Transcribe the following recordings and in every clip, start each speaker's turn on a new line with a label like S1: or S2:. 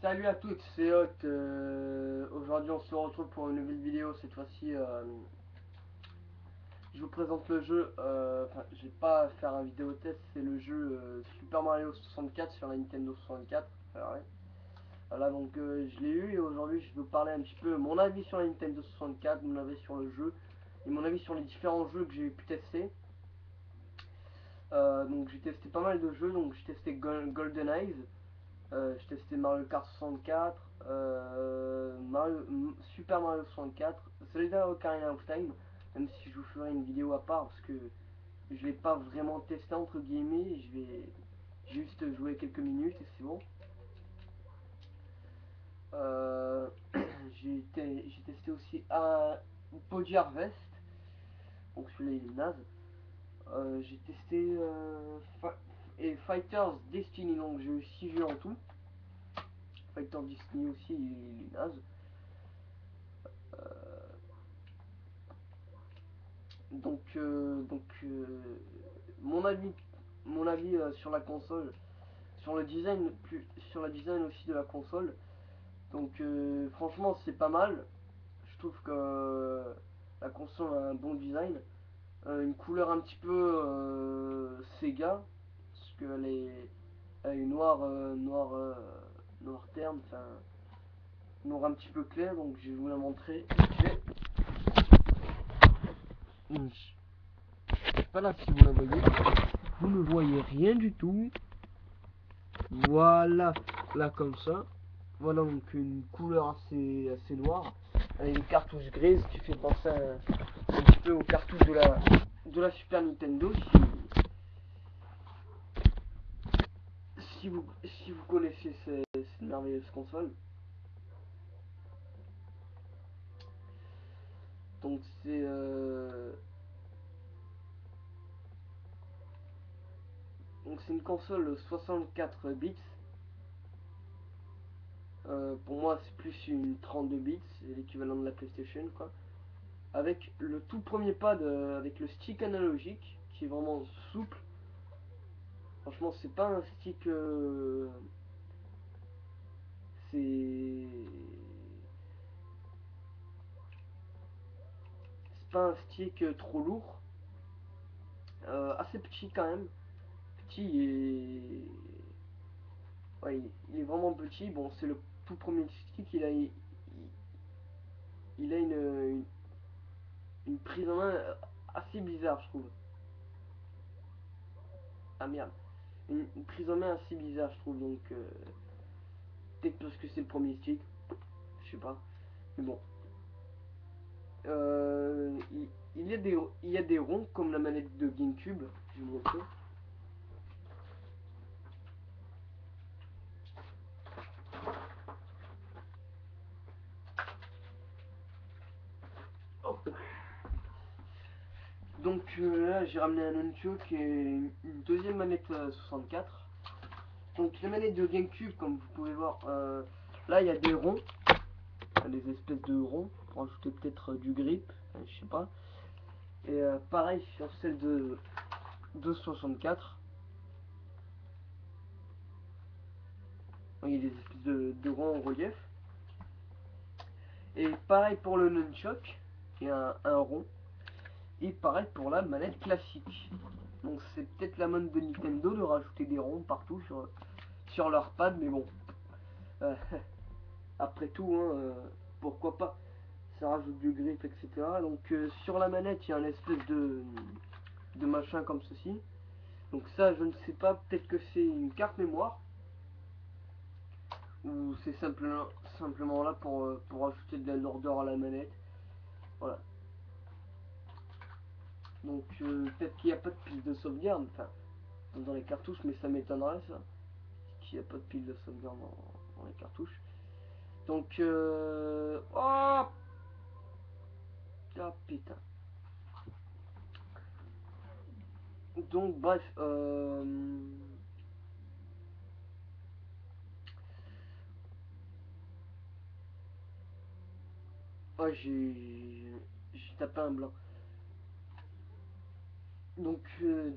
S1: Salut à toutes, c'est Hot. Aujourd'hui, on se retrouve pour une nouvelle vidéo. Cette fois-ci, je vous présente le jeu. Enfin, je vais pas faire un vidéo test, c'est le jeu Super Mario 64 sur la Nintendo 64. Alors, ouais. Voilà, donc je l'ai eu et aujourd'hui, je vais vous parler un petit peu mon avis sur la Nintendo 64, mon avis sur le jeu et mon avis sur les différents jeux que j'ai pu tester. Donc, j'ai testé pas mal de jeux. Donc, j'ai testé Golden Eyes. J'ai testé Mario Kart 64, Super Mario 64, Zelda Ocarina of Time, même si je vous ferai une vidéo à part parce que je l'ai pas vraiment testé entre guillemets, je vais juste jouer quelques minutes et c'est bon. Euh, j'ai testé aussi un Pody Harvest, donc celui-là il est naze. J'ai testé et Fighters Destiny, donc j'ai eu 6 jeux en tout. Fighters Destiny aussi il est naze. Euh, donc, mon avis sur la console, sur le design, sur la design aussi de la console. Donc, franchement, c'est pas mal. Je trouve que la console a un bon design, une couleur un petit peu Sega, parce elle est noir terne, enfin noir un petit peu clair. Donc, je vais vous la montrer. Je sais pas là si vous la voyez. Vous ne voyez rien du tout. Voilà, là comme ça. Voilà donc une couleur assez noire. Avec une cartouche grise qui fait penser un petit peu aux cartouches de la Super Nintendo. Si vous connaissez cette merveilleuse console. Donc c'est une console 64 bits. Pour moi, c'est plus une 32 bits, c'est l'équivalent de la PlayStation, quoi. Avec le tout premier pad, avec le stick analogique, qui est vraiment souple. Franchement, c'est pas un stick. C'est. C'est pas un stick trop lourd. Assez petit quand même. Petit et. Ouais, il est vraiment petit. Bon, c'est le tout premier stick. Il a une prise en main assez bizarre, je trouve. Ah merde. Une prise en main assez bizarre, je trouve. Donc, peut-être parce que c'est le premier stick. Je sais pas. Mais bon. Il y a des ronds comme la manette de GameCube. Je vais vous montrer. Oh. Donc là, j'ai ramené un nunchuk et une deuxième manette 64. Donc les manettes de GameCube, comme vous pouvez voir, là il y a des ronds, des espèces de ronds pour ajouter peut-être du grip, je sais pas. Et pareil sur celle de 64. Il y a des espèces de ronds en relief. Et pareil pour le nunchuk, il y a un rond. Et pareil pour la manette classique. Donc c'est peut-être la mode de Nintendo de rajouter des ronds partout sur leur pad, mais bon. Euh, Après tout, hein, pourquoi pas. Ça rajoute du grip, etc. Donc sur la manette, il y a un espèce de machin comme ceci. Donc ça, je ne sais pas, peut-être que c'est une carte mémoire. Ou c'est simplement là pour ajouter de la lourdeur à la manette. Voilà. Donc peut-être qu'il n'y a pas de pile de sauvegarde. Enfin, dans les cartouches, mais ça m'étonnerait ça. Qu'il n'y a pas de pile de sauvegarde dans les cartouches. Donc, oh, ah putain. Donc, bref, ouais, j'ai tapé un blanc. Donc,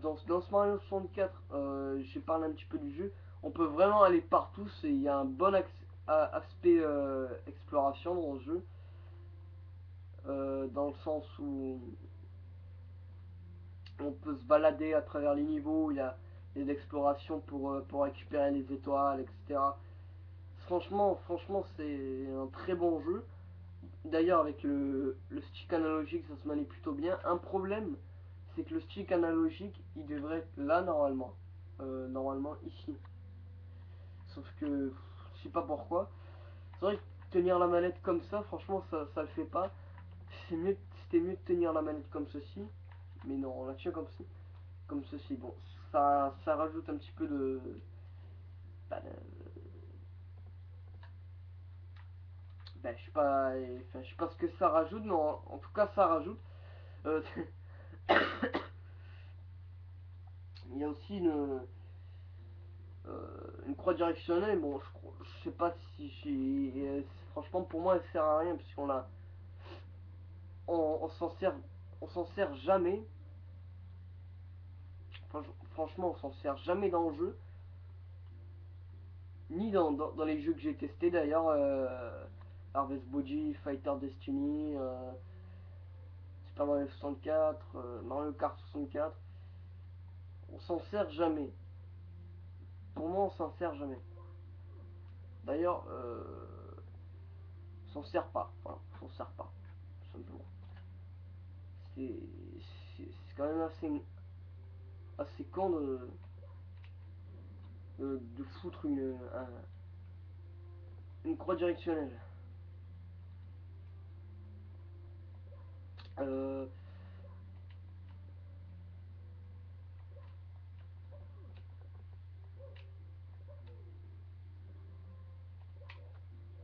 S1: dans ce Mario 64, j'ai parlé un petit peu du jeu. On peut vraiment aller partout. Il y a un bon accès. aspect exploration dans le jeu, dans le sens où on peut se balader à travers les niveaux, il y a des explorations pour récupérer les étoiles, etc. Franchement, c'est un très bon jeu. D'ailleurs, avec le stick analogique, ça se manie plutôt bien. Un problème, c'est que le stick analogique, il devrait être là normalement. Normalement ici. Sauf que je sais pas pourquoi. C'est vrai que tenir la manette comme ça, franchement, ça le fait pas. C'était mieux de tenir la manette comme ceci. Mais non, on la tient comme ceci. Bon, ça rajoute un petit peu de. Bah, je sais pas ce que ça rajoute, mais en tout cas, ça rajoute. Euh, il y a aussi une croix directionnelle. Bon, je sais pas si franchement, pour moi, elle sert à rien puisqu'on la, on on s'en sert jamais. Franchement, on s'en sert jamais dans le jeu, ni dans les jeux que j'ai testés d'ailleurs. Harvest Body, Fighter Destiny, Super Mario 64, Mario Kart 64. On s'en sert jamais. Pour moi, on s'en sert jamais. D'ailleurs, on s'en sert pas. Voilà, on s'en sert pas, tout simplement. C'est c'est quand même assez con de foutre une croix directionnelle. Euh,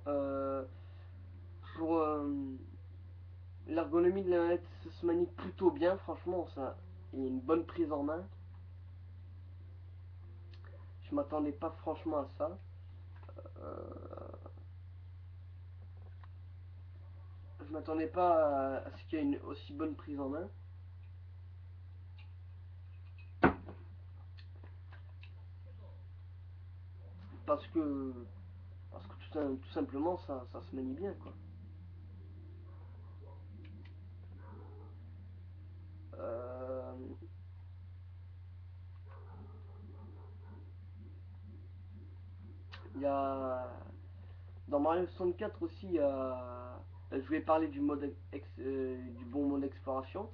S1: euh, pour l'ergonomie de la manette, ça se manie plutôt bien, franchement, ça, il y a une bonne prise en main. Je m'attendais pas franchement à ça. Euh, je m'attendais pas à ce qu'il y ait une aussi bonne prise en main. Parce que, parce que tout simplement, ça se manie bien, quoi. Euh, Il y a dans Mario 64 aussi, je vais parler du bon mode exploration.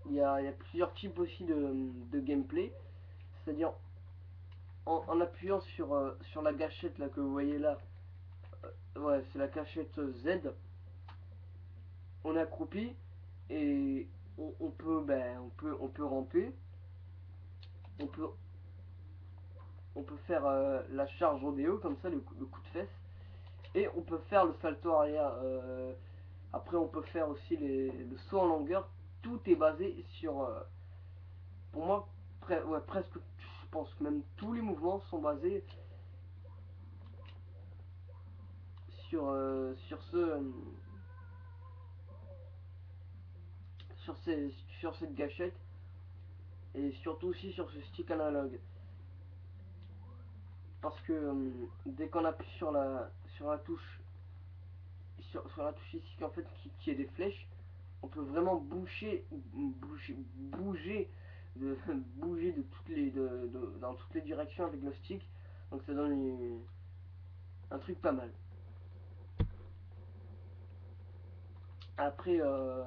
S1: Il y a plusieurs types aussi de gameplay. C'est-à-dire en appuyant sur la gâchette là que vous voyez là, ouais, c'est la gâchette Z, on est accroupi et on peut ramper, on peut, on peut faire la charge rodéo comme ça, le coup de fesse, et on peut faire le salto arrière. Après, on peut faire aussi le saut en longueur. Tout est basé sur, pour moi, ouais, presque, je pense que même tous les mouvements sont basés sur sur, sur cette gâchette et surtout aussi sur ce stick analogue. Parce que dès qu'on appuie sur la touche sur la touche ici en fait qui est des flèches, on peut vraiment bouger de, bouger de dans toutes les directions avec le stick. Donc ça donne un truc pas mal. Après, euh,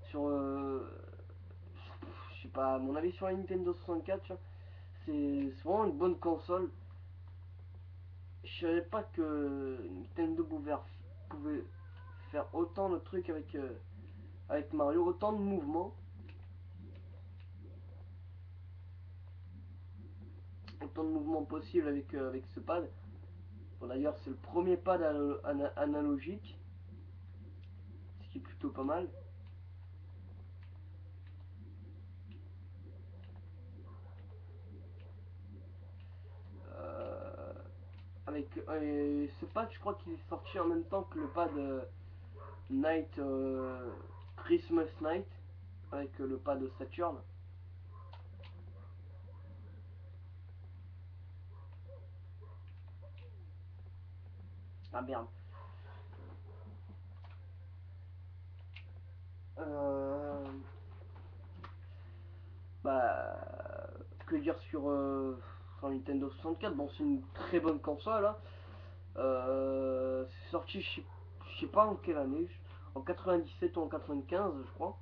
S1: sur, je sais pas, mon avis sur la Nintendo 64, c'est vraiment une bonne console. Je savais pas que Nintendo pouvait faire autant de trucs avec Mario, autant de mouvements, autant de mouvements possibles avec ce pad. Bon, d'ailleurs, c'est le premier pad analogique, ce qui est plutôt pas mal. Euh, ce pad, je crois qu'il est sorti en même temps que le pad Night Christmas Night avec le pad de Saturn. Ah merde. Bah, que dire sur Nintendo 64. Bon, c'est une très bonne console, hein. C'est sorti, je sais pas en quelle année, en 97 ou en 95, je crois.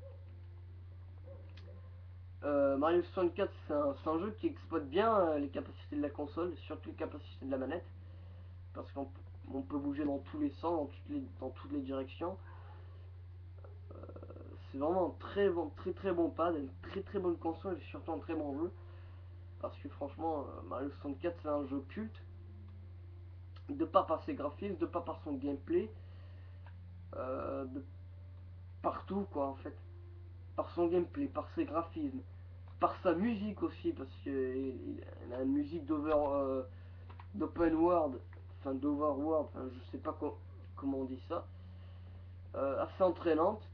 S1: Mario 64, c'est un jeu qui exploite bien les capacités de la console, surtout les capacités de la manette, parce qu'on peut bouger dans tous les sens, dans toutes les directions. C'est vraiment un très bon pad, une très bonne console et surtout un très bon jeu. Parce que franchement, Mario 64 c'est un jeu culte, de pas par ses graphismes, de pas par son gameplay, de partout quoi en fait. Par son gameplay, par ses graphismes, par sa musique aussi, parce qu'il a une musique d'open world, enfin d'overworld, enfin, je sais pas comment on dit ça, assez entraînante,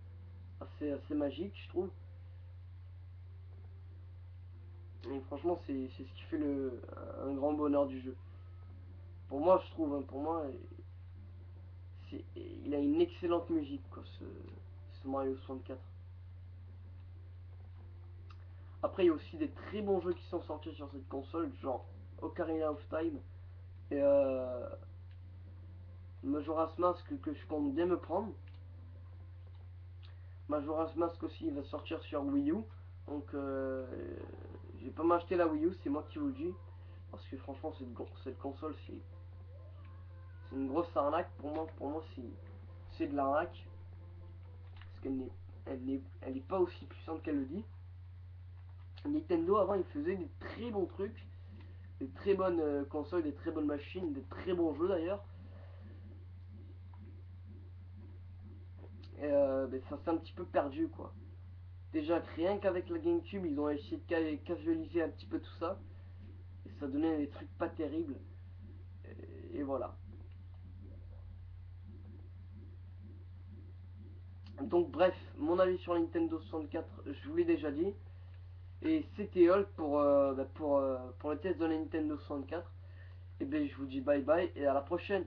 S1: assez magique je trouve. Et franchement c'est ce qui fait un grand bonheur du jeu. Pour moi je trouve, hein, pour moi il a une excellente musique quoi, ce Mario 64. Après il y a aussi des très bons jeux qui sont sortis sur cette console, genre Ocarina of Time et Majora's Mask que je compte bien me prendre. Majora's Mask aussi il va sortir sur Wii U. Donc je vais pas m'acheter la Wii U, c'est moi qui vous le dis. Parce que franchement cette console c'est une grosse arnaque pour moi. Pour moi c'est de l'arnaque. Parce elle n'est pas aussi puissante qu'elle le dit. Nintendo avant il faisait des très bons trucs. Des très bonnes consoles, des très bonnes machines, des très bons jeux d'ailleurs. Et ben, ça s'est un petit peu perdu quoi. Déjà rien qu'avec la GameCube ils ont essayé de casualiser un petit peu tout ça. Et ça donnait des trucs pas terribles. Et voilà. Donc bref, mon avis sur la Nintendo 64, je vous l'ai déjà dit. Et c'était all pour le test de la Nintendo 64. Et bien je vous dis bye bye et à la prochaine.